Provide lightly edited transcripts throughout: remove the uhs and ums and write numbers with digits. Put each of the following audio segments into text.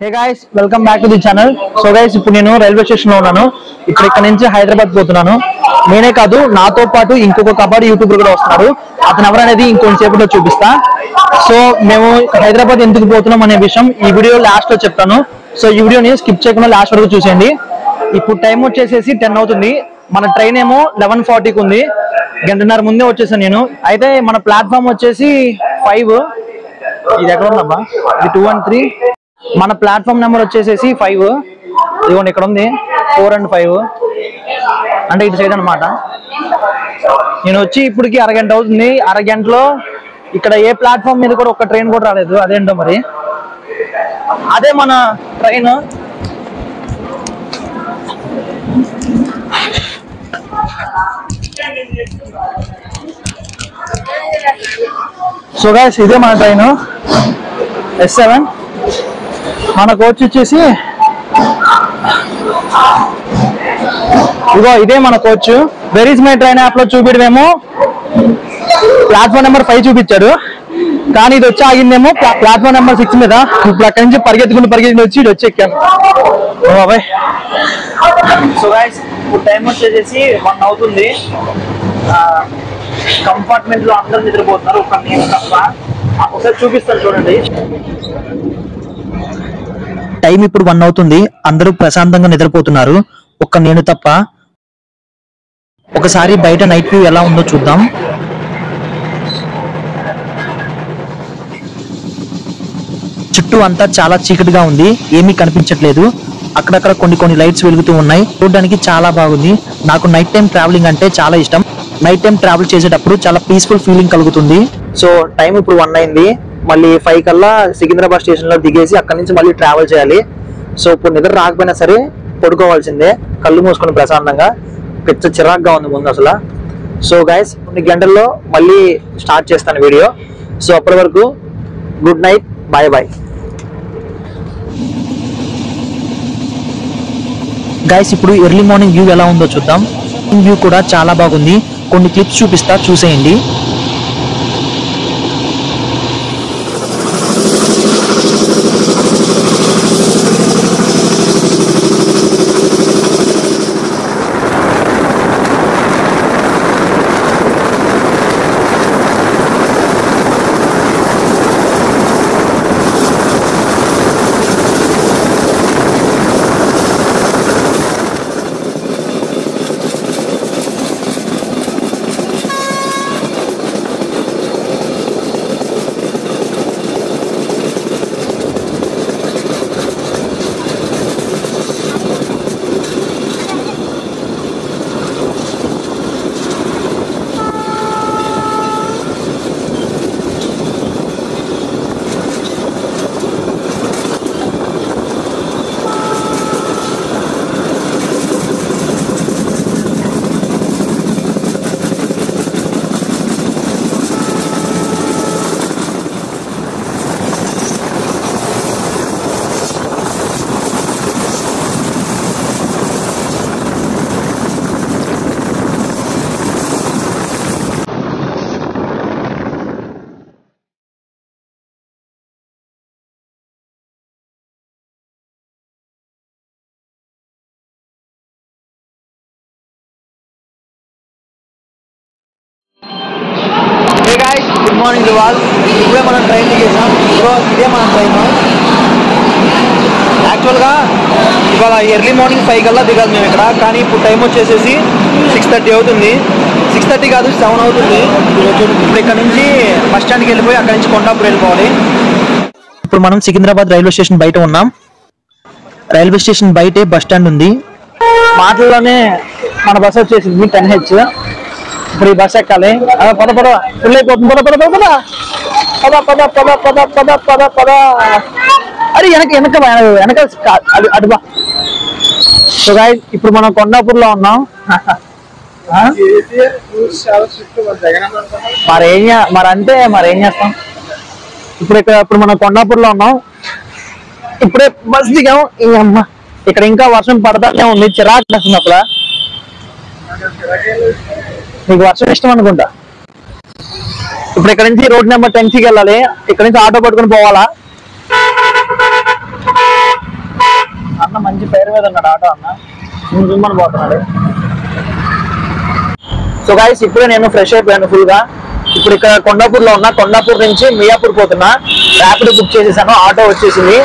Hey guys, welcome back to the channel. So guys, ఇప్పుడు నేను railway station లో ఉన్నాను. ఇప్పుడు ఇక్కడ నుంచి హైదరాబాద్ పోతున్నాను. నేనే కాదు, నాతో పాటు ఇంకొక కబడ్డీ యూట్యూబర్ కూడా వస్తున్నాడు. అతను ఎవరనేది ఇంకొంచెంసేపట్లో చూపిస్తా. సో మేము హైదరాబాద్ ఎందుకు పోతున్నాం అనే విషయం ఈ వీడియో లాస్ట్ లో చెప్తాను. సో ఈ వీడియోని స్కిప్ చేయకుండా లాస్ట్ వరకు చూసేయండి. ఇప్పుడు టైం వచ్చేసేసి 10 అవుతుంది. మన ట్రైన్ ఏమో 11:40కి ఉంది. గంటన్నర ముందే వచ్చేసాను నేను. అయితే మన ప్లాట్ఫామ్ వచ్చేసి 5. ఇది ఎక్కడ ఉందబ్బా? ఇది 2 and 3. మన ప్లాట్ఫామ్ నెంబర్ వచ్చేసేసి 5. ఇదిగోండి ఇక్కడ ఉంది 4 and 5 అంటే ఇటు సైడ్ అనమాట. నేను వచ్చి ఇప్పటికి అరగంట అవుతుంది. అరగంటలో ఇక్కడ ఏ ప్లాట్ఫామ్ మీద కూడా ఒక్క ట్రైన్ కూడా రాలేదు. అదేంటో మరి. అదే మన ట్రైన్. సో గైస్, ఇదే మన ట్రైన్ S7. మన కోచ్ వచ్చేసి ఇగో ఇదే మన coach. Where is my train app లో చూపించడమేమో ప్లాట్ఫామ్ నెంబర్ 5 చూపించాడు, కానీ ఇది వచ్చి ఆగిందేమో ప్లాట్ఫామ్ నెంబర్ 6 మీద. ఇప్పుడు అక్కడి నుంచి పరిగెత్తుకుని వచ్చి ఇది వచ్చి ఎక్కాను. బాబాయ్. సో గైస్, ఇప్పుడు టైం వచ్చేసేసి 1 అవుతుంది. కంపార్ట్మెంట్ లో అందరు నిద్రపోతున్నారు, ఒక నేను తప్ప. ఒకసారి చూపిస్తాను చూడండి. టైం ఇప్పుడు 1 అవుతుంది. అందరూ ప్రశాంతంగా నిద్రపోతున్నారు, ఒక్క నేను తప్ప. ఒకసారి బయట నైట్ వ్యూ ఎలా ఉందో చూద్దాం. చుట్టూ అంతా చాలా చీకటిగా ఉంది, ఏమీ కనిపించట్లేదు. అక్కడక్కడ కొన్ని లైట్స్ వెలుగుతూ ఉన్నాయి. చూడడానికి చాలా బాగుంది. నాకు నైట్ టైం ట్రావెలింగ్ అంటే చాలా ఇష్టం. నైట్ టైం ట్రావెల్ చేసేటప్పుడు చాలా పీస్ఫుల్ ఫీలింగ్ కలుగుతుంది. సో టైం ఇప్పుడు 1 అయింది. మళ్ళీ 5 కల్లా సికింద్రాబాద్ స్టేషన్ లో దిగేసి అక్కడి నుంచి మళ్ళీ ట్రావెల్ చేయాలి. సో ఇప్పుడు నిద్ర రాకపోయినా సరే పడుకోవాల్సిందే, కళ్ళు మూసుకుని ప్రశాంతంగా. పెద్ద చిరాగ్గా ఉంది ముందు అసలు. సో గైస్, కొన్ని గంటల్లో మళ్ళీ స్టార్ట్ చేస్తాను వీడియో. సో అప్పటి వరకు good night, bye bye. Guys, ఇప్పుడు ఎర్లీ మార్నింగ్ వ్యూ ఎలా ఉందో చూద్దాం. వ్యూ కూడా చాలా బాగుంది. కొన్ని క్లిప్స్ చూపిస్తా, చూసేయండి. Hey guys, good morning to all. ఇప్పుడే మనం ట్రైన్ దిగేసాం. ఇదే మన ట్రైన్. యాక్చువల్గా ఇవాళ ఎర్లీ మార్నింగ్ 5 కల్లా దిగాలి మేము ఇక్కడ, కానీ ఇప్పుడు టైం వచ్చేసేసి 6:30 అవుతుంది. 6:30 కాదు, 7 అవుతుంది. ఇప్పుడు ఇక్కడ నుంచి బస్ స్టాండ్కి వెళ్ళిపోయి అక్కడి నుంచి కొండాపూర్ వెళ్ళిపోవాలి. ఇప్పుడు మనం సికింద్రాబాద్ రైల్వే స్టేషన్ బయట ఉన్నాం. రైల్వే స్టేషన్ బయటే బస్ స్టాండ్ ఉంది. మాటల్లోనే మన బస్ వచ్చేసింది 10H. ఇప్పుడు ఈ బస్ ఎక్కాలి. పద ఫుల్ అయిపోతుంది. పద. అరే వెనక అడుబా. సో గైస్, ఇప్పుడు మనం కొండాపూర్ లో ఉన్నాం. మరేం చేస్తాం. ఇప్పుడు మనం కొండాపూర్ లో ఉన్నాం. ఇప్పుడే బస్ దిగాం. అమ్మ, ఇక్కడ ఇంకా వర్షం పడతానే ఉంది. చిరాకు వస్తుంది అసలు. మీకు వర్షం ఇష్టం అనుకుంటా. ఇప్పుడు ఇక్కడ నుంచి రోడ్ నెంబర్ 10కి వెళ్ళాలి. ఇక్కడ నుంచి ఆటో పట్టుకుని పోవాలా. అన్న మంచి పేరు మీద ఉన్నాడు ఆటో అన్న, జుమ్మని పోతున్నాడు. సో గైస్ ఇప్పుడే నేను ఫ్రెష్ అయిపోయాను ఫుల్ గా. ఇప్పుడు ఇక్కడ కొండాపూర్ లో ఉన్నా, కొండాపూర్ నుంచి మియాపూర్ పోతున్నా. ర్యాపిడో బుక్ చేసేసాను, ఆటో వచ్చేసింది.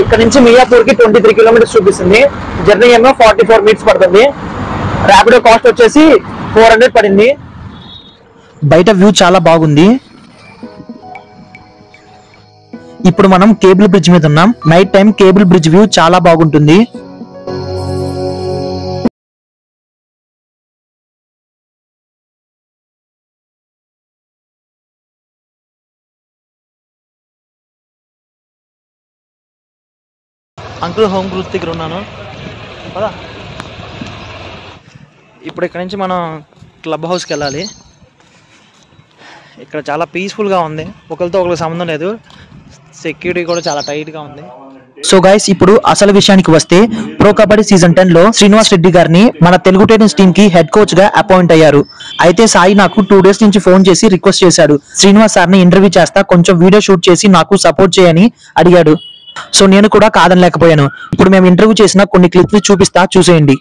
ఇక్కడ నుంచి మియాపూర్ కి 23 కిలోమీటర్స్ చూపిస్తుంది. జర్నీ ఏమో 44 మినిట్స్ పడుతుంది. ర్యాపిడో కాస్ట్ వచ్చేసి 400 పడింది. బయట వ్యూ చాలా బాగుంది. ఇప్పుడు మనం కేబుల్ బ్రిడ్జ్ మీద ఉన్నాం. Night time cable bridge view చాలా బాగుంటుంది. అంకుల్ హోమ్ గ్రూప్ దగ్గర ఉన్నాను. ఇప్పుడు ఇక్కడ నుంచి మనం క్లబ్ హౌస్కి వెళ్ళాలి. ఇక్కడ చాలా పీస్ఫుల్గా ఉంది, ఒకరితో ఒకరికి సంబంధం లేదు, సెక్యూరిటీ కూడా చాలా టైట్గా ఉంది. సో గైస్ ఇప్పుడు అసలు విషయానికి వస్తే, ప్రో కబడ్డీ సీజన్ 10 లో శ్రీనివాస్ రెడ్డి గారిని మన తెలుగు టైటన్స్ టీమ్ కి హెడ్ కోచ్ గా అపాయింట్ అయ్యారు. అయితే సాయి నాకు 2 డేస్ నుంచి ఫోన్ చేసి రిక్వెస్ట్ చేశాడు, శ్రీనివాస్ సార్ ని ఇంటర్వ్యూ చేస్తా, కొంచెం వీడియో షూట్ చేసి నాకు సపోర్ట్ చేయని అడిగాడు. సో నేను కూడా కాదనలేకపోయాను. ఇప్పుడు మేము ఇంటర్వ్యూ చేసిన కొన్ని క్లిప్స్ చూపిస్తా, చూసేయండి.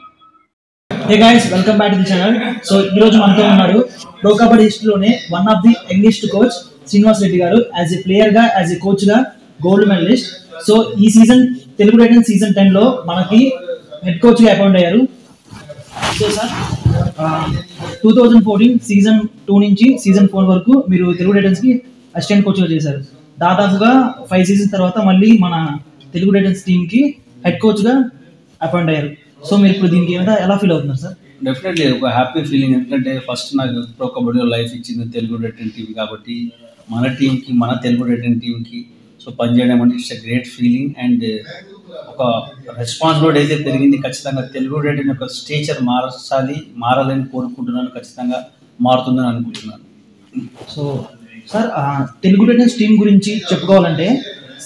Hey guys, welcome back to the channel. So ఈ రోజు మనతో ఉన్నారు ప్రో కబడ్డీ హిస్టరీలోనే one of the youngest coach Srinivas Reddy గారు. యాజ్ ఏ ప్లేయర్ గా, యాజ్ ఏ కోచ్ గా గోల్డ్ మెడలిస్ట్. సో ఈ సీజన్ తెలుగు టైటన్స్ సీజన్ 10 లో మనకి హెడ్ కోచ్ గా అపాయింట్ అయ్యారు. సో సార్ 2014 సీజన్ 2 నుంచి సీజన్ 4 వరకు మీరు తెలుగు టైటన్స్ కి అసిస్టెంట్ కోచ్ గా చేశారు. దాదాపుగా 5 సీజన్ తర్వాత మళ్ళీ మన తెలుగు టైటన్స్ టీమ్ కి హెడ్ కోచ్ గా అపాయింట్ అయ్యారు. సో మీరు ఇప్పుడు దీనికి ఏమైనా ఎలా ఫీల్ అవుతున్నారు సార్? డెఫినెట్లీ ఒక హ్యాపీ ఫీలింగ్. ఎందుకంటే ఫస్ట్ నాకు ప్రో కబడ్డీలో లైఫ్ ఇచ్చింది తెలుగు టైటన్స్ టీం కాబట్టి, మన టీంకి, మన తెలుగు టైటన్స్ టీంకి సో పనిచేయడం అంటే it's a great feeling. And ఒక రెస్పాన్సిబిలిటీ అయితే పెరిగింది. ఖచ్చితంగా తెలుగు టైటన్స్ యొక్క స్టేచర్ మారాలని కోరుకుంటున్నాను. ఖచ్చితంగా మారుతుందని అనుకుంటున్నాను. So sir Telugu Titans team గురించి చెప్పుకోవాలంటే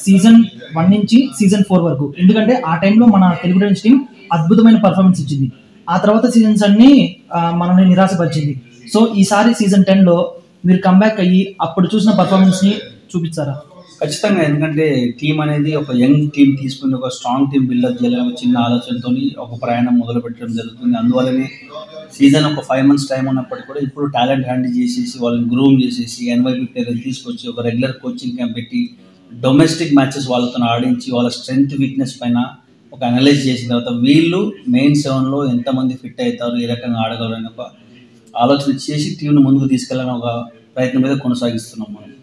సీజన్ 1 నుంచి సీజన్ 4 వరకు, ఎందుకంటే ఆ టైంలో మన తెలుగు టైటన్స్ టీం అద్భుతమైన పర్ఫార్మెన్స్ ఇచ్చింది. ఆ తర్వాత సీజన్స్ అన్ని మనల్ని నిరాశపరిచింది. సో ఈసారి సీజన్ 10 లో మీరు కంబ్యాక్ అయ్యి అప్పుడు చూసిన పర్ఫార్మెన్స్ ని చూపించారా? ఖచ్చితంగా. ఎందుకంటే టీం అనేది ఒక యంగ్ టీం తీసుకుని ఒక స్ట్రాంగ్ టీం బిల్డప్ చేయాలని ఒక చిన్న ఆలోచనతో ఒక ప్రయాణం మొదలు పెట్టడం జరుగుతుంది. అందువల్లనే సీజన్ ఒక 5 మంత్స్ టైం ఉన్నప్పటికీ కూడా ఇప్పుడు టాలెంట్ హ్యాండిల్ చేసేసి, వాళ్ళని గ్రూమ్ చేసేసి, ఎన్వైపీ ప్లేయర్ని తీసుకొచ్చి ఒక రెగ్యులర్ కోచింగ్ క్యాంప్ పెట్టి డొమెస్టిక్ మ్యాచెస్ వాళ్ళతో ఆడించి వాళ్ళ స్ట్రెంగ్త్ వీక్నెస్ పైన ఒక అనలైజ్ చేసిన తర్వాత వీళ్ళు మెయిన్ 7లో ఎంతమంది ఫిట్ అవుతారు, ఏ రకంగా ఆడగలరు అని ఒక ఆలోచన చేసి టీంను ముందుకు తీసుకెళ్ళాలని ఒక ప్రయత్నం మీద కొనసాగిస్తున్నాం మనం.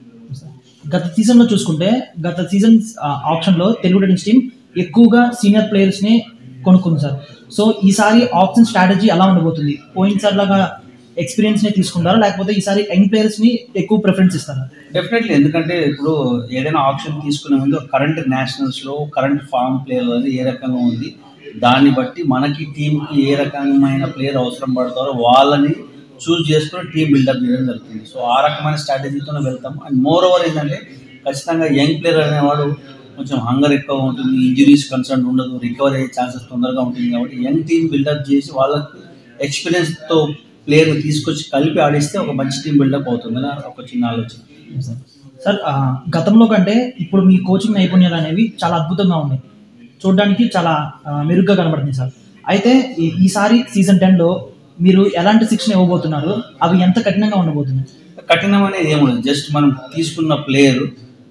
గత సీజన్లో చూసుకుంటే, గత సీజన్ ఆప్షన్లో తెలుగు టైటన్స్ టీం ఎక్కువగా సీనియర్ ప్లేయర్స్ని కొనుక్కుంది సార్. సో ఈసారి ఆప్షన్ స్ట్రాటజీ ఎలా ఉండబోతుంది? పోయినసారి లాగా ఎక్స్పీరియన్స్ని తీసుకుంటారా, లేకపోతే ఈసారి యంగ్ ప్లేయర్స్ని ఎక్కువ ప్రిఫరెన్స్ ఇస్తారా? డెఫినెట్లీ. ఎందుకంటే ఇప్పుడు ఏదైనా ఆప్షన్ తీసుకునే ముందు కరెంట్ నేషనల్స్లో కరెంట్ ఫామ్ ప్లేయర్ అనేది ఏ రకంగా ఉంది, దాన్ని బట్టి మనకి టీంకి ఏ రకమైన ప్లేయర్ అవసరం పడతారో వాళ్ళని చూస్ చేసుకుని టీం బిల్డప్ చేయడం జరుగుతుంది. సో ఆ రకమైన స్ట్రాటజీతోనే వెళ్తాం. అండ్ మోర్ ఓవర్ ఏంటంటే ఖచ్చితంగా యంగ్ ప్లేయర్ అనేవాడు కొంచెం హంగర్ ఎక్కువ ఉంటుంది, ఇంజురీస్ కన్సర్న్ ఉండదు, రికవర్ అయ్యే ఛాన్సెస్ తొందరగా ఉంటుంది. కాబట్టి యంగ్ టీం బిల్డప్ చేసి వాళ్ళకి ఎక్స్పీరియన్స్తో ప్లేయర్ని తీసుకొచ్చి కలిపి ఆడిస్తే ఒక మంచి టీం బిల్డప్ అవుతుందని ఒక చిన్న ఆలోచన. సార్ గతంలో కంటే ఇప్పుడు మీ కోచింగ్ నైపుణ్యాలు అనేవి చాలా అద్భుతంగా ఉన్నాయి, చూడడానికి చాలా మెరుగ్గా కనబడుతుంది సార్. అయితే ఈసారి సీజన్ 10లో మీరు ఎలాంటి శిక్షణ ఇవ్వబోతున్నారు? అవి ఎంత కఠినంగా ఉండబోతున్నాయి? కఠినం అనేది ఏముండదు. జస్ట్ మనం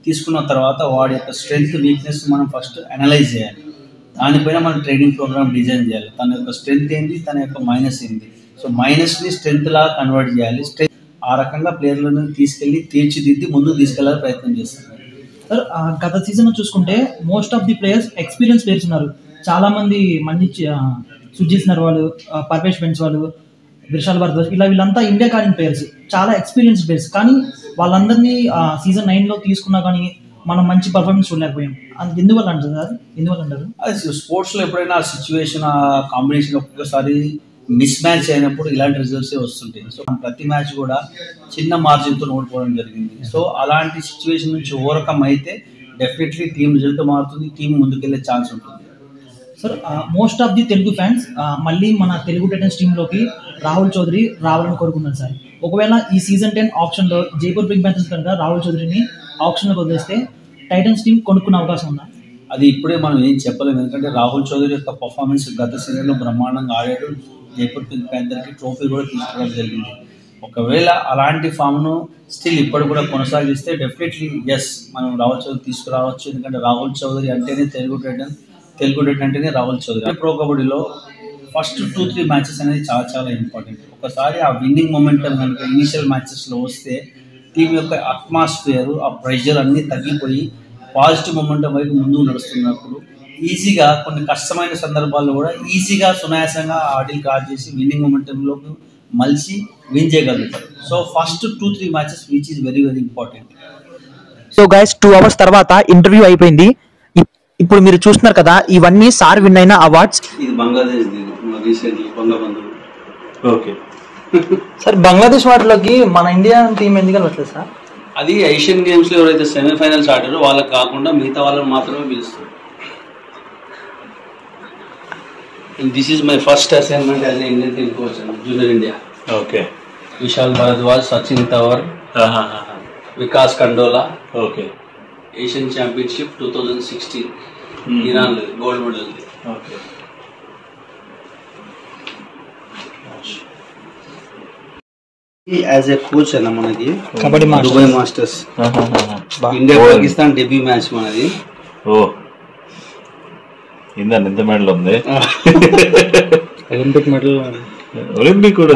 తీసుకున్న తర్వాత వాడి యొక్క స్ట్రెంగ్త్ వీక్నెస్ మనం ఫస్ట్ అనలైజ్ చేయాలి. దానిపైన మనం ట్రైనింగ్ ప్రోగ్రామ్ డిజైన్ చేయాలి. తన యొక్క స్ట్రెంగ్త్ ఏంటి, తన యొక్క మైనస్ ఏంటి. సో మైనస్ని స్ట్రెంగ్త్ లాగా కన్వర్ట్ చేయాలి. ఆ రకంగా ప్లేయర్లను తీసుకెళ్ళి తీర్చిదిద్ది ముందుకు తీసుకెళ్లాలని ప్రయత్నం చేస్తున్నారు. సార్ గత సీజన్లో చూసుకుంటే most of the players experience players ఉన్నారు. చాలామంది మంది సుజిత్ నర్వాల్, పర్వేష్ బెన్స్ వాళ్ళు, విశాల్ భారద్వాజ్, వీళ్ళంతా ఇండియా కాని ప్లేయర్స్, చాలా ఎక్స్పీరియన్స్ ప్లేయర్స్. కానీ వాళ్ళందరినీ సీజన్ 9లో తీసుకున్నా కానీ మనం మంచి పర్ఫార్మెన్స్ చూడలేకపోయాం. అది ఎందువల్ల అంటారు సార్? ఎందువల్ల అంటారు? అది స్పోర్ట్స్లో ఎప్పుడైనా ఆ సిచ్యువేషన్, ఆ కాంబినేషన్ ఒక్కొక్కసారి మిస్ మ్యాచ్ అయినప్పుడు ఇలాంటి రిజల్ట్సే వస్తుంటాయి. సో ప్రతి మ్యాచ్ కూడా చిన్న మార్జిన్తో ఓడిపోవడం జరిగింది. సో అలాంటి సిచ్యువేషన్ నుంచి ఓవర్కమ్ అయితే డెఫినెట్లీ టీం రిజల్ట్ మారుతుంది, టీం ముందుకెళ్ళే ఛాన్స్ ఉంటుంది. Sir most of the Telugu fans మళ్ళీ మన తెలుగు టైటన్స్ టీంలోకి రాహుల్ చౌదరి రావాలని కోరుకున్నారు సార్. ఒకవేళ ఈ సీజన్ 10 ఆప్షన్లో జైపూర్ పింక్ ప్యాంథర్స్ కనుక రాహుల్ చౌదరిని ఆప్షన్లోకి వదిలేస్తే టైటన్స్ టీం కొనుక్కునే అవకాశం ఉందా? అది ఇప్పుడే మనం ఏం చెప్పలేము, ఎందుకంటే రాహుల్ చౌదరి యొక్క పర్ఫార్మెన్స్ గత సీజన్లో బ్రహ్మాండంగా ఆడాడు. జైపూర్ పింక్ ప్యాంథర్కి ట్రోఫీ కూడా తీసుకోవడం జరిగింది. ఒకవేళ అలాంటి ఫామ్ను స్టిల్ ఇప్పుడు కూడా కొనసాగిస్తే డెఫినెట్లీ ఎస్ మనం రాహుల్ చౌదరి తీసుకురావచ్చు. ఎందుకంటే రాహుల్ చౌదరి అంటేనే తెలుగు టైటన్ అంటేనే రాహుల్ చౌదరి. ప్రో కబడ్డీలో ఫస్ట్ 2-3 మ్యాచెస్ అనేది చాలా చాలా ఇంపార్టెంట్. ఒకసారి ఆ విన్నింగ్ మొమెంటం కనుక ఇనిషియల్ మ్యాచెస్లో వస్తే టీం యొక్క అట్మాస్ఫియర్, ఆ ప్రెషర్ అన్నీ తగ్గిపోయి పాజిటివ్ మొమెంటం వైపు ముందుకు నడుస్తున్నప్పుడు ఈజీగా కొన్ని కష్టమైన సందర్భాల్లో కూడా ఈజీగా సునాయాసంగా ఆడిల్ క్రాస్ చేసి విన్నింగ్ మొమెంటంలోకి మలిచి విన్ చేయగలుగుతారు. So first 2-3 matches which is very very important. So guys 2 hours తర్వాత ఇంటర్వ్యూ అయిపోయింది. ఇప్పుడు మీరు చూస్తున్నారు కదా, ఇవన్నీ సార్ విన్ అయిన అవార్డ్స్. ఇది Bangladesh recently Bangabandhu. Okay sir, Bangladesh వాటిలోకి మన ఇండియా టీం ఎందుకు వెళ్ళట్లేదు సార్? అది ఏషియన్ గేమ్స్ లో ఎవరైతే సెమీఫైనల్స్ ఆడారో వాళ్ళకి కాకుండా మిగతా వాళ్ళని మాత్రమే పిలుస్తారు. This is my first assignment as Indian team coach junior India. Okay. Vishal Bharadwaj, Sachin తవర్, Vikas Kandola. Okay. Asian championship 2016 Iran gold medal. Okay. As a coach అన్న మనకి kabaddi Dubai masters India Pakistan debut match మనది. ఓ ఇందండి ఎంత మెడల్ ఉంది? Olympic medal. ఒలింపిక్ కూడా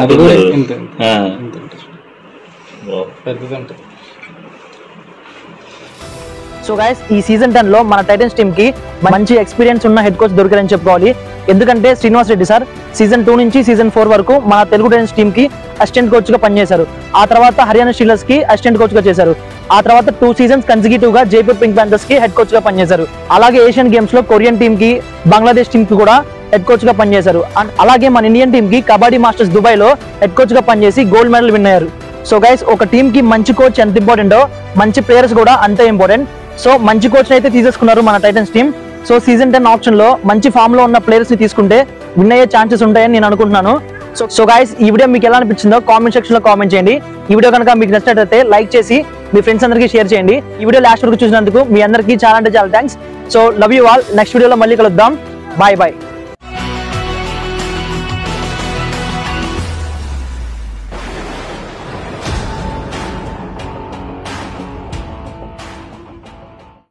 so guys, ఈ season 10 లో మన Titans team కి మంచి ఎక్స్పీరియన్స్ ఉన్న హెడ్ కోచ్ దొరికారని చెప్పుకోవాలి. ఎందుకంటే శ్రీనివాస్ రెడ్డి సార్ సీజన్ 2 నుంచి సీజన్ 4 వరకు మన తెలుగు టైటన్స్ టీమ్ కి అసిస్టెంట్ కోచ్ గా పనిచేశారు. ఆ తర్వాత హర్యానా స్టీలర్స్ కి అసిస్టెంట్ కోచ్ గా చేశారు. ఆ తర్వాత 2 seasons కన్సిక్యూటివ్ గా జైపూర్ పింక్ ప్యాంథర్స్ కి హెడ్ కోచ్ గా పనిచేశారు. అలాగే ఏషియన్ గేమ్స్ లో కొరియన్ టీమ్ కి, బంగ్లాదేశ్ టీమ్ కి కూడా హెడ్ కోచ్ గా పనిచేశారు. అలాగే మన ఇండియన్ టీమ్ కి కబడ్డీ మాస్టర్స్ దుబాయ్ లో హెడ్ కోచ్ గా పనిచేసి గోల్డ్ మెడల్ విన్ అయ్యారు. సో గైస్, ఒక టీమ్ కి మంచి కోచ్ ఎంత ఇంపార్టెంటో మంచి ప్లేయర్స్ కూడా అంతే ఇంపార్టెంట్. సో మంచి కోచ్ అయితే తీసేసుకున్నారు మన Titans team. So season 10 option లో మంచి ఫామ్ లో ఉన్న ప్లేయర్స్ ని తీసుకుంటే విన్ అయ్యే ఛాన్సెస్ ఉంటాయని నేను అనుకుంటున్నాను. సో గైస్, ఈ వీడియో మీకు ఎలా అనిపించిందో కామెంట్ సెక్షన్ లో కామెంట్ చేయండి. ఈ వీడియో కనుక మీకు నచ్చినట్లయితే లైక్ చేసి మీ ఫ్రెండ్స్ అందరికీ షేర్ చేయండి. ఈ వీడియో లాస్ట్ వరకు చూసినందుకు మీ అందరికీ చాలా అంటే చాలా thanks. So love you all. Next వీడియోలో మళ్ళీ కలుద్దాం. Bye bye.